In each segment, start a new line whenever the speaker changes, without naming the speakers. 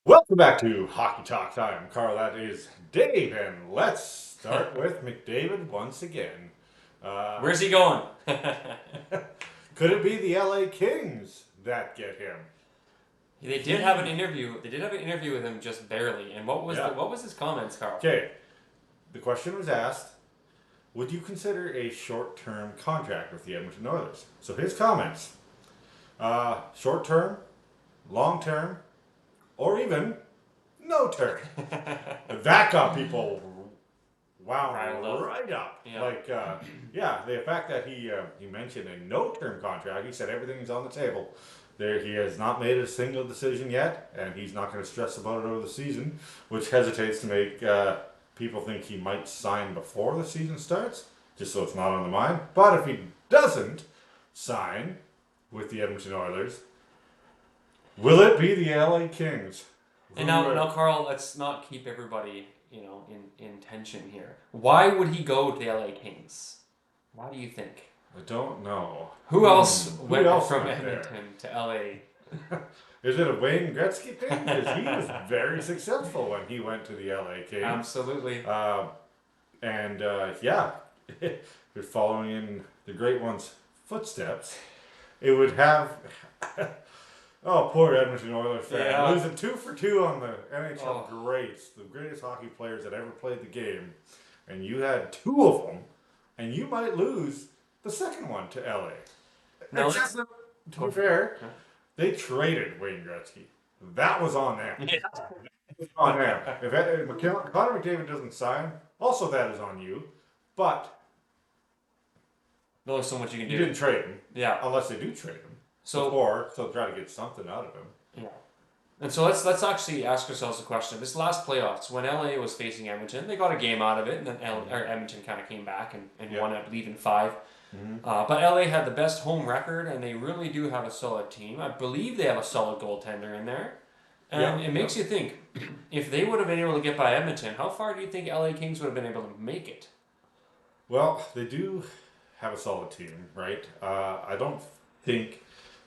Welcome back to Hockey Talk. I am Carl. That is Dave, and let's start with McDavid once again. Uh,
Where's he going?
could it be the LA Kings that get him?
They did have an
He,
interview. They did have an interview with him just barely. And
yeah.
what was his comments, Carl?
Okay. The question was asked: would you consider a short-term contract with the Edmonton Oilers? So his comments: short-term, long-term, or even no term. That got people
Riled
wound
up.
right up.
Yeah.
Yeah, the fact that he mentioned a no-term contract, he said everything's on the table. There, he has not made a single decision yet, and he's not going to stress about it over the season, which hesitates to make people think he might sign before the season starts, just so it's not on the mind. But if he doesn't sign with the Edmonton Oilers, will it be the LA Kings?
And
Who,
now, Carl, let's not keep everybody, in tension here. Why would he go to the LA Kings? Why do you think?
I don't know.
Who else
Who
went
else
from
went there?
Edmonton to LA?
Is it a Wayne Gretzky thing? Because he was very successful when he went to the LA Kings.
Absolutely.
Yeah, if following in the great one's footsteps, it would have. Oh, poor Edmonton Oilers fan.
Yeah.
Losing 2 for 2 on the NHL
Oh.
greats, the greatest hockey players that ever played the game, and you had 2 of them, and you might lose the second one to LA.
Now
Except that, to be fair,
Huh?
they traded Wayne Gretzky. That was on them.
Yeah.
On them. If Conner McDavid doesn't sign, also that is on you. But
There's only so much you can
you
do.
didn't trade him,
Yeah.
unless they do trade him.
So
Or they'll try to get something out of him.
yeah. And so let's actually ask ourselves a question. This last playoffs, when LA was facing Edmonton, they got a game out of it, and then Edmonton kind of came back and
Yeah.
won, I believe, in 5. But LA had the best home record, and they really do have a solid team. I believe they have a solid goaltender in there. And
Yeah,
it makes you think, if they would have been able to get by Edmonton, how far do you think LA Kings would have been able to make it?
Well, they do have a solid team, right? I don't think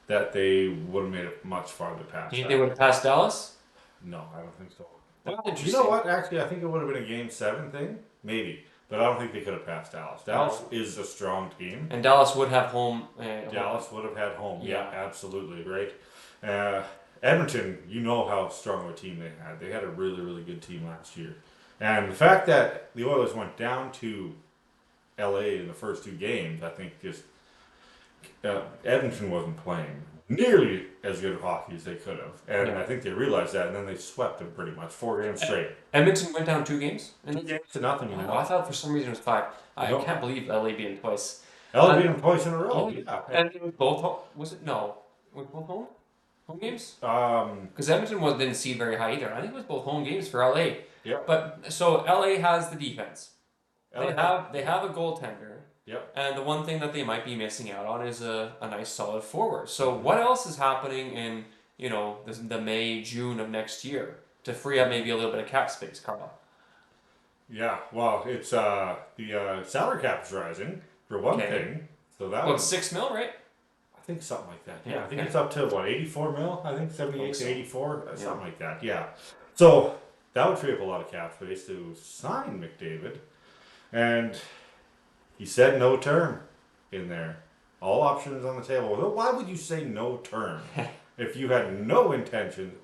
that they would have made it much farther past
Do you think
that.
they would have passed Dallas?
No, I don't think so.
That's
Well, you know
interesting.
what? Actually, I think it would have been a Game 7 thing, maybe. But I don't think they could have passed Dallas. Dallas is a strong team.
And Dallas would have home.
Dallas would have had home. Yeah,
Yeah.
absolutely, right? Uh, Edmonton, you know how strong of a team they had. They had a really, really good team last year. And the fact that the Oilers went down to LA in the first 2 games, I think just Edmonton wasn't playing nearly as good of hockey as they could have. And
Yeah.
I think they realized that, and then they swept them pretty much 4 games straight.
Edmonton went down 2 games.
2 games to nothing, you
Oh, I
know.
thought for some reason it was 5. I
No.
can't believe LA beat them twice.
LA beat them twice in a row.
Yeah.
Yeah.
And it was both home. Was it? No. Was it both home games?
Um,
Because Edmonton didn't seed very high either. I think it was both home games for LA.
yeah.
But so LA has the defense.
LA.
They have a goaltender.
Yep.
And the one thing that they might be missing out on is a nice solid forward. So what else is happening in the May, June of next year to free up maybe a little bit of cap space, Carl?
Yeah. Well, it's the salary cap is rising for one
Okay.
thing. So that
About
was,
6 mil, right?
I think something like that.
Yeah,
Yeah. I think
okay.
it's up to what 84 mil. I think 78
I think so.
to 84,
Yeah.
something like that. Yeah. So that would free up a lot of cap space to sign McDavid, and he said no term in there. All options on the table. Well, why would you say no term if you had no intention?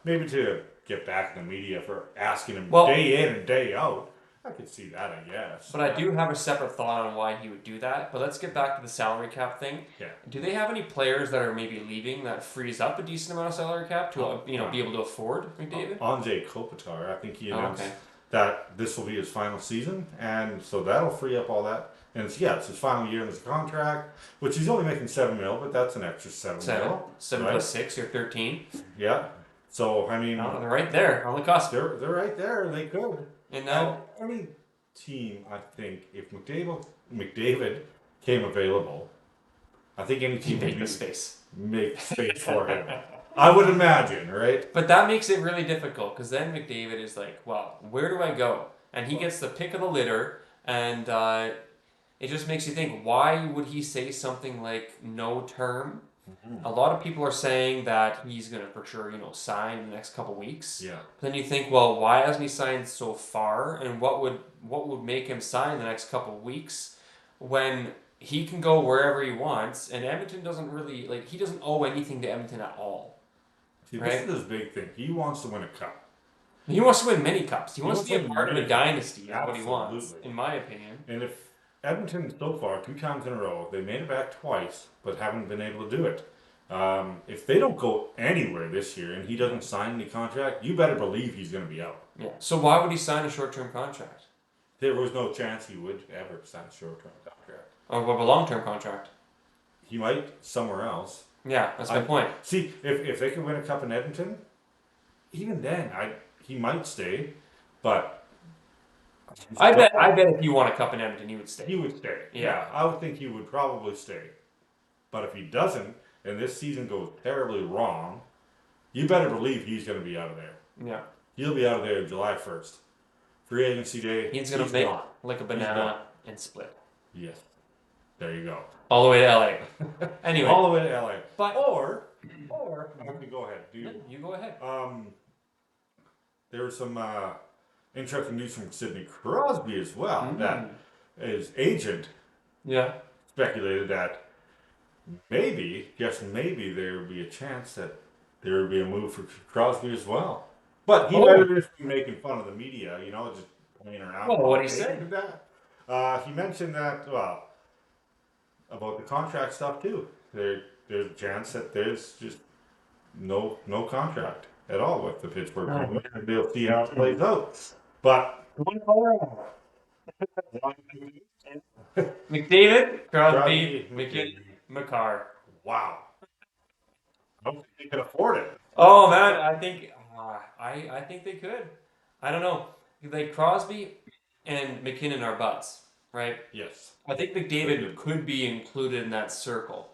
Maybe to get back in the media for asking him
Well-
day in and day out. I could see that, I guess.
But I do have a separate thought on why he would do that. But let's get back to the salary cap thing.
Yeah.
Do they have any players that are maybe leaving that frees up a decent amount of salary cap to be able to afford McDavid?
Anze Kopitar, I think he
Oh,
announced
okay.
that this will be his final season, and so that'll free up all that. And it's his final year in his contract, which he's only making 7 mil, but that's an extra 7 mil.
7
right?
plus 6, you're 13.
Yeah. So I mean,
Oh, they're right there on the cusp.
they're right there. They could.
And now,
And any team, I think, if McDavid came available, I think any
you
team
make
would
the space.
make space for him. I would imagine, right?
But that makes it really difficult because then McDavid is like, well, where do I go? And he gets the pick of the litter, and it just makes you think, why would he say something like no term A lot of people are saying that he's going to for sure, sign in the next couple weeks.
Yeah.
But then you think, well, why hasn't he signed so far? And what would make him sign the next couple weeks when he can go wherever he wants? And Edmonton doesn't really he doesn't owe anything to Edmonton at all,
See, this
right?
is his big thing. He wants to win a cup.
He wants to win many cups. He wants to be a
win
part of a
many
dynasty.
cups.
Is what he wants,
Absolutely.
in my opinion.
And if Edmonton so far 2 times in a row, they made it back twice, but haven't been able to do it. If they don't go anywhere this year and he doesn't sign any contract, you better believe he's going to be out.
Yeah. So why would he sign a short-term contract?
There was no chance he would ever sign a short-term contract.
Or what a long-term contract?
He might somewhere else.
Yeah, that's my point.
See, if they can win a cup in Edmonton, even then, he might stay, but
I bet if you won a cup in Edmonton, he would stay.
he would stay.
Yeah.
I would think he would probably stay. But if he doesn't, and this season goes terribly wrong, you better believe he's going to be out of there.
Yeah.
He'll be out of there July 1st. Free agency day.
He's gonna make
gone.
like a banana and split.
Yes. There you go.
All the way to LA. Anyway.
All the way to LA.
But
Or okay, go ahead.
you go ahead.
There was some interesting news from Sidney Crosby as well. That his agent speculated that maybe, just maybe, there would be a chance that there would be a move for Crosby as well. But he might have just been making fun of the media, just playing around.
Well, what did he say?
He mentioned that, about the contract stuff too. There's a chance that there's just no contract at all with the Pittsburgh Penguins. They'll see how it plays out. But
McDavid, Crosby, McKinnon, Makar.
wow. I don't think they can afford it.
Oh man, I think they could. I don't know. Like Crosby and McKinnon are butts, right?
Yes.
I think McDavid could be included in that circle.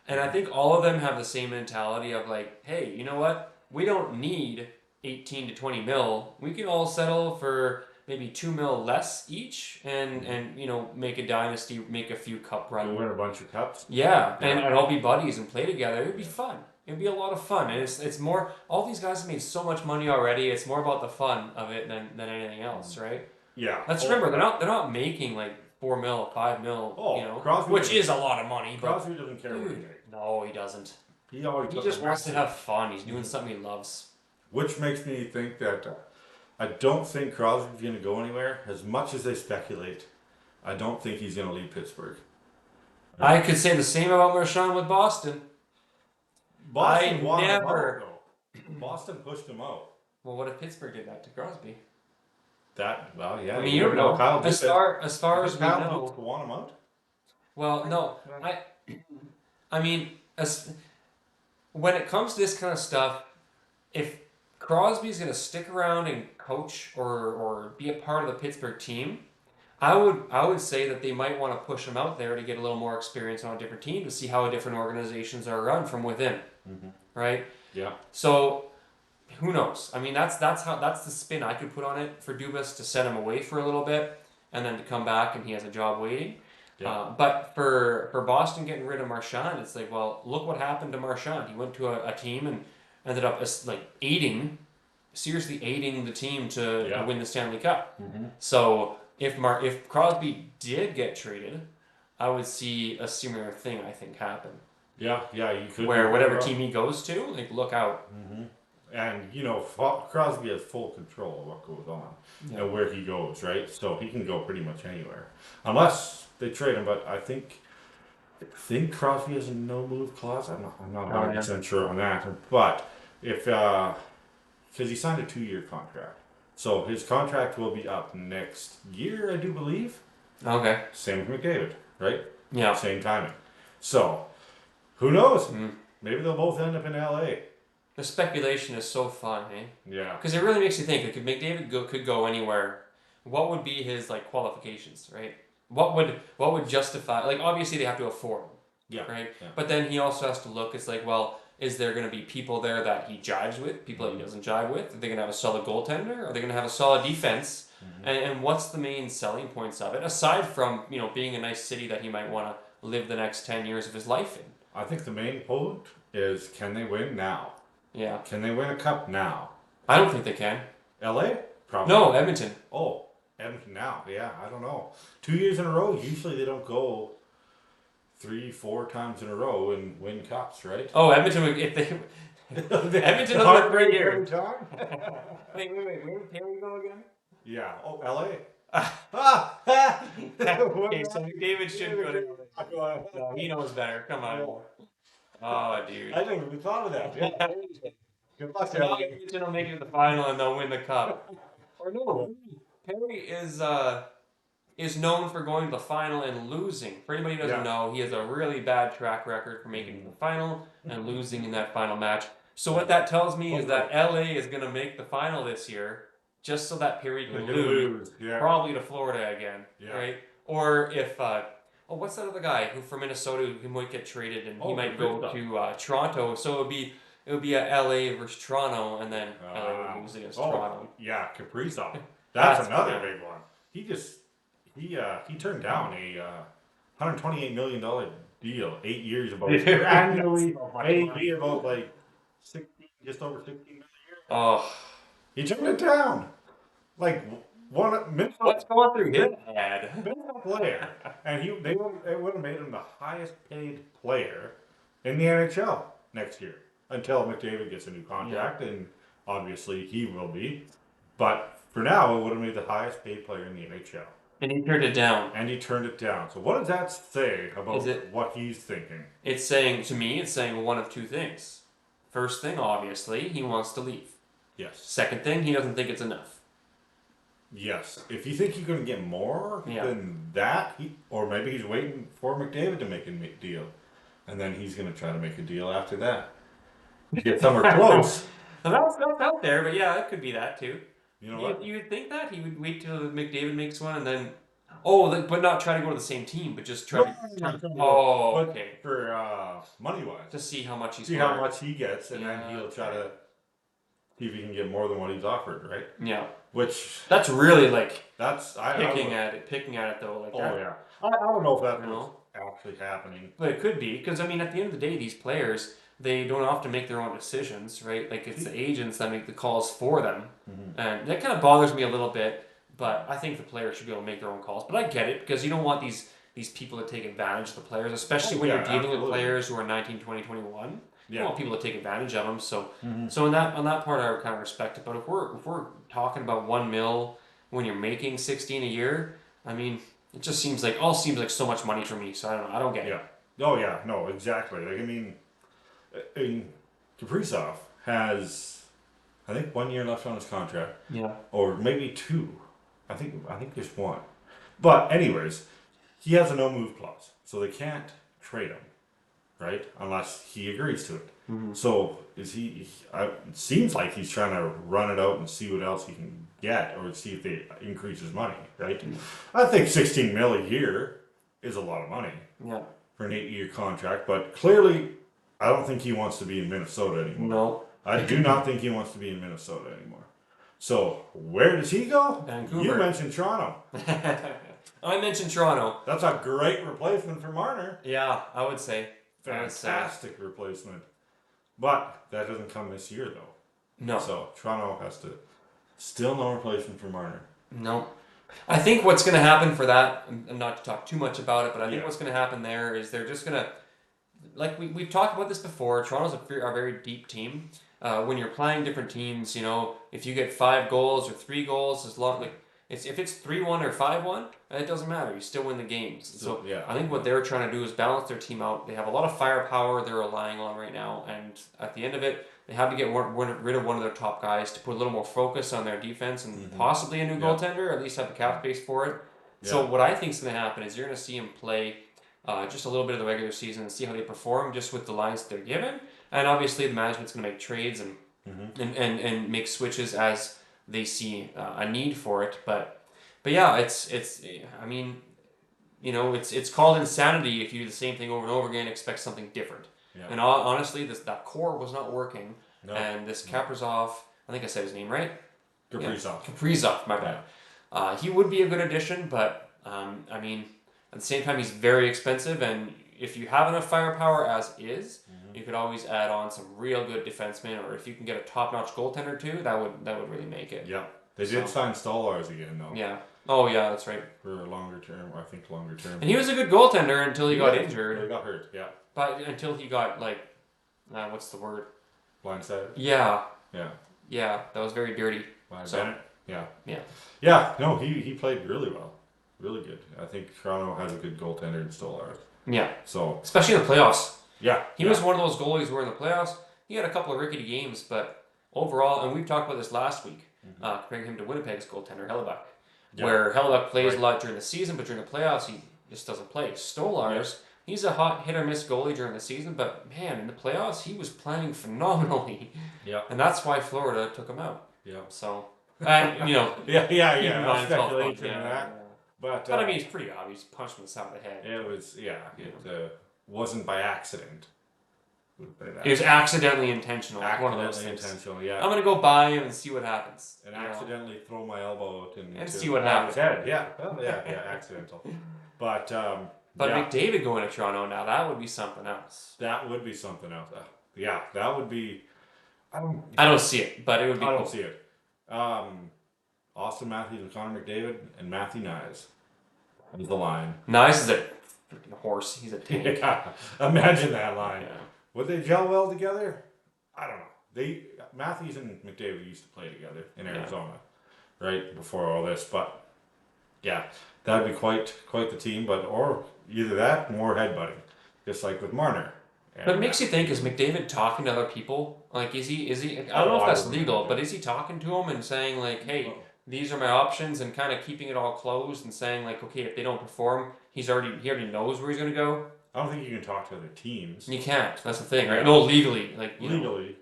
And I think all of them have the same mentality of like, hey, you know what? We don't need 18 to 20 mil. We can all settle for maybe 2 mil less each and make a dynasty, make a few cup
We'll
runs.
win a bunch of cups.
Yeah, and all be buddies and play together. It'd be fun. It'd be a lot of fun. And it's more, all these guys have made so much money already. It's more about the fun of it than anything else, right?
Yeah.
Let's remember, they're not making like 4 mil, 5 mil,
Crosby
which is a lot of money. But
Crosby doesn't care what he makes.
no, he doesn't.
He
just wants to have fun. He's doing something he loves.
Which makes me think that I don't think Crosby's going to go anywhere. As much as they speculate, I don't think he's going to leave Pittsburgh.
I could say the same about Marchand with Boston.
Boston wanted him out, though. Boston pushed him out.
Well, what if Pittsburgh did that to Crosby?
Yeah.
I mean, you don't know.
Kyle
As far as we
Kyle
know.
want him out?
Well, no. I mean, when it comes to this kind of stuff, if Crosby's going to stick around and coach or be a part of the Pittsburgh team, I would say that they might want to push him out there to get a little more experience on a different team to see how different organizations are run from within, right?
Yeah.
So who knows? I mean, that's the spin I could put on it for Dubas to set him away for a little bit and then to come back and he has a job waiting.
Yeah.
But for Boston getting rid of Marchand, it's like, well, look what happened to Marchand. He went to a team and ended up seriously aiding the team to win the Stanley Cup. So if Crosby did get traded, I would see a similar thing, I think, happen.
Yeah, you could.
Where whatever team he goes to, like, look out.
And, Crosby has full control of what goes on and where he goes, right? So he can go pretty much anywhere. Unless they trade him, but I think Crosby has a no-move clause. I'm not 100% sure on that. But if, because he signed a 2-year contract. So his contract will be up next year, I do believe.
Okay.
Same with McDavid, right?
Yeah.
Same timing. So, who knows? Maybe they'll both end up in LA.
The speculation is so fun, eh?
Yeah.
Because it really makes you think. Like, if McDavid could go anywhere, what would be his qualifications, right? What would justify? Like, obviously they have to afford him.
Yeah.
Right.
Yeah.
But then he also has to look. It's like, well, is there going to be people there that he jives with? People that he doesn't jive with? Are they going to have a solid goaltender? Are they going to have a solid defense? And what's the main selling points of it aside from being a nice city that he might want to live the next 10 years of his life in?
I think the main point is, can they win now?
Yeah.
Can they win a cup now?
I don't think they can.
LA? Probably.
No, Edmonton.
Oh, Edmonton now. Yeah, I don't know. 2 years in a row, usually they don't go 3-4 times in a row and win cups, right?
Oh, Edmonton would if they. Edmonton doesn't win 3 years. Wait. Where would Perry go again?
Yeah. Oh, LA.
Okay, so McDavid should go to LA. No, he knows better. Come on. Oh, dude.
I never even thought of that. Yeah. Good luck,
So now
LA.
Edmonton will make it to the final and they'll win the cup. Or no, Perry is known for going to the final and losing. For anybody who doesn't know, he has a really bad track record for making it to the final and losing in that final match. So what that tells me is that LA is going to make the final this year, just so that Perry can lose. Yeah. Probably to Florida again, right? Or if what's that other guy who from Minnesota who might get traded and he might go to Toronto? So it would be a LA versus Toronto, and then LA would lose against Toronto.
Yeah, Kaprizov. That's another big one. He turned down a $128 million deal, 8 years about annually, maybe about like 16, just over 16 million a year.
Oh,
he turned it down. Like
what's going through his head?
Player, and it would have made him the highest paid player in the NHL next year until McDavid gets a new contract, and obviously he will be. But for now, it would have made the highest paid player in the NHL.
And he turned it down.
So what does that say about what he's thinking?
It's saying, to me, one of two things. First thing, obviously, he wants to leave.
Yes.
Second thing, he doesn't think it's enough.
Yes. If you think you're going to get more than that, or maybe he's waiting for McDavid to make a deal, and then he's going to try to make a deal after that. Get somewhere close.
Well, that's out there, but yeah, it could be that too.
You know what?
You would think that he would wait till McDavid makes one and then, but not try to go to the same team, but just try. Okay.
For money wise,
to see how much
how much he gets, and then he'll try to see if he can get more than what he's offered, right?
Yeah.
Which
that's really
picking
at it though. Like
yeah. I don't know if that's actually happening,
but it could be because I mean, at the end of the day, these players. They don't often make their own decisions, right? Like it's the agents that make the calls for them, and that kind of bothers me a little bit. But I think the players should be able to make their own calls. But I get it because you don't want these people to take advantage of the players, especially when you're dealing with players who are 19, 20, 21. You don't want people to take advantage of them. So, so on that part, I would kind of respect it. But if we're talking about $1 million when you're making 16 a year, I mean, it just seems like so much money for me. So I don't get it.
Yeah. Oh yeah. No. Exactly. Like I mean. Kaprizov has, I think, 1 year left on his contract.
Yeah.
Or maybe 2. I think just 1. But anyways, he has a no move clause, so they can't trade him, right? Unless he agrees to it. So is he? It seems like he's trying to run it out and see what else he can get, or see if they increase his money, right? I think 16 mil a year is a lot of money.
Yeah.
For an 8-year contract, but clearly. I don't think he wants to be in Minnesota anymore.
No.
I do not think he wants to be in Minnesota anymore. So, where does he go?
Vancouver.
You mentioned Toronto.
I mentioned Toronto.
That's a great replacement for Marner.
Yeah, I would say.
Fantastic replacement. But that doesn't come this year, though.
No.
So, Toronto has to... Still no replacement for Marner.
No. I think what's going to happen for that, and not to talk too much about it, but I think what's going to happen there is they're just going to... Like we've talked about this before, Toronto's a very deep team. When you're playing different teams, if you get 5 goals or 3 goals, if it's 3-1 or 5-1, it doesn't matter. You still win the games. So I think what they're trying to do is balance their team out. They have a lot of firepower they're relying on right now, and at the end of it, they have to get rid of one of their top guys to put a little more focus on their defense and possibly a new goaltender, or at least have the cap space for it. Yeah. So what I think is going to happen is you're going to see him play just a little bit of the regular season and see how they perform just with the lines that they're given. And obviously the management's going to make trades and make switches as they see a need for it. But yeah, it's I mean, it's called insanity if you do the same thing over and over again and expect something different. Yeah. And honestly, that core was not working. No. And this Kaprizov, I think I said his name right?
Kaprizov.
Kaprizov, my bad. He would be a good addition, but I mean, at the same time, he's very expensive, and if you have enough firepower as is, you could always add on some real good defensemen, or if you can get a top-notch goaltender too, that would really make it.
Yeah. They did sign Stolarz again, though.
Yeah. Oh, yeah, that's right.
For a longer term, longer term.
And he was a good goaltender until he got injured.
He got hurt, yeah.
But until he got, what's the word?
Blindsided?
Yeah.
Yeah.
Yeah, that was very dirty.
Bennett? Yeah.
Yeah.
Yeah, no, he played really well. Really good. I think Toronto has a good goaltender in Stolarz.
Yeah.
So.
Especially in the playoffs.
Yeah.
He was one of those goalies who were in the playoffs. He had a couple of rickety games, but overall, and we've talked about this last week, comparing him to Winnipeg's goaltender, Hellebuck. Yeah. Where Hellebuck plays a lot during the season, but during the playoffs, he just doesn't play. Stolarz, he's a hot hit or miss goalie during the season, but man, in the playoffs, he was playing phenomenally. Yeah. And that's why Florida took him out.
Yeah.
So, and,
yeah. Speculation in that. But
I mean, it's pretty obvious. Punched him in the side of the head.
It was, it wasn't by accident.
It was accidentally intentional. One of those things.
Intentional, yeah.
I'm going to go by him and see what happens.
And accidentally throw my elbow out
and see what happens.
Yeah. Well, yeah, accidental. But
McDavid going to Toronto now, that would be something else.
That would be something else. Yeah, that would be...
I don't see it, but it would be
I don't see it. Austin Matthews and Conner McDavid and Matthew Nyes is the line.
Nyes is a freaking horse. He's a tank.
Yeah, imagine that line.
Yeah.
Would they gel well together? I don't know. Matthews and McDavid used to play together in Arizona, right before all this. But yeah, that'd be quite the team. Or either that, more headbutting, just like with Marner.
But it makes you think: is McDavid talking to other people? Like, is he? I don't know if that's legal, but is he talking to them and saying like, "Hey, these are my options," and kind of keeping it all closed and saying like, "Okay, if they don't perform, he already knows where he's gonna go."
I don't think you can talk to other teams.
You can't. That's the thing, right? No, legally,
legally.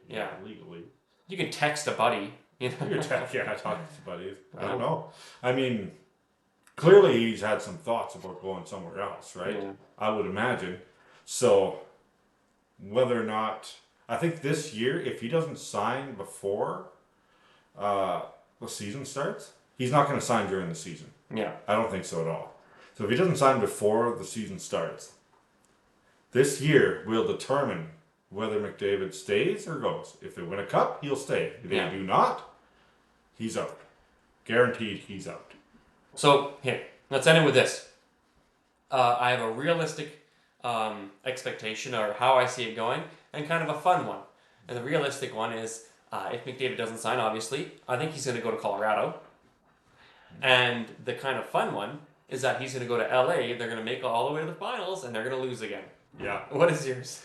You can text a buddy.
You can talk to buddies. I don't know. I mean, clearly he's had some thoughts about going somewhere else, right? Yeah. I would imagine. So, whether or not, I think this year, if he doesn't sign before the season starts, he's not going to sign during the season.
Yeah.
I don't think so at all. So if he doesn't sign before the season starts, this year will determine whether McDavid stays or goes. If they win a cup, he'll stay. If they do not, he's out. Guaranteed he's out.
So, here, let's end it with this. I have a realistic expectation, or how I see it going, and kind of a fun one. And the realistic one is, if McDavid doesn't sign, obviously, I think he's going to go to Colorado. And the kind of fun one is that he's going to go to LA, they're going to make it all the way to the finals, and they're going to lose again.
Yeah.
What is yours?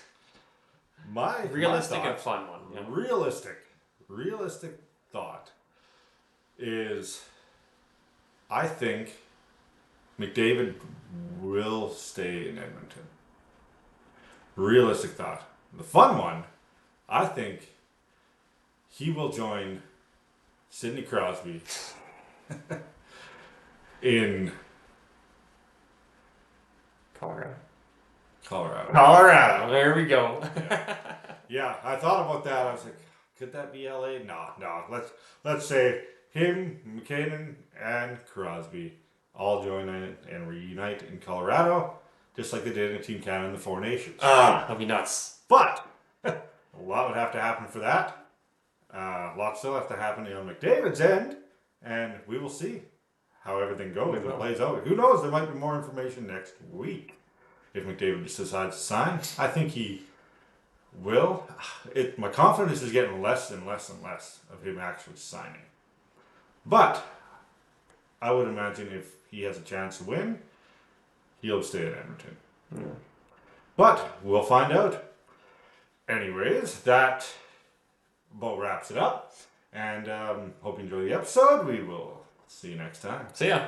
My
realistic and fun one.
Yeah. Realistic thought is, I think McDavid will stay in Edmonton. Realistic thought. The fun one, I think he will join Sidney Crosby in Colorado.
There we go.
Yeah, I thought about that. I was like, could that be LA? No. Let's say him, MacKinnon, and Crosby all join and reunite in Colorado, just like they did in Team Canada in the Four Nations.
That'd be nuts.
But a lot would have to happen for that. A lot still have to happen on McDavid's end, and we will see how everything goes and plays out. Who knows? There might be more information next week if McDavid just decides to sign. I think he will. My confidence is getting less and less and less of him actually signing. But I would imagine if he has a chance to win, he'll stay at Edmonton. Yeah. But we'll find out. Anyways, that about wraps it up. And hope you enjoy the episode. We will see you next time.
See ya.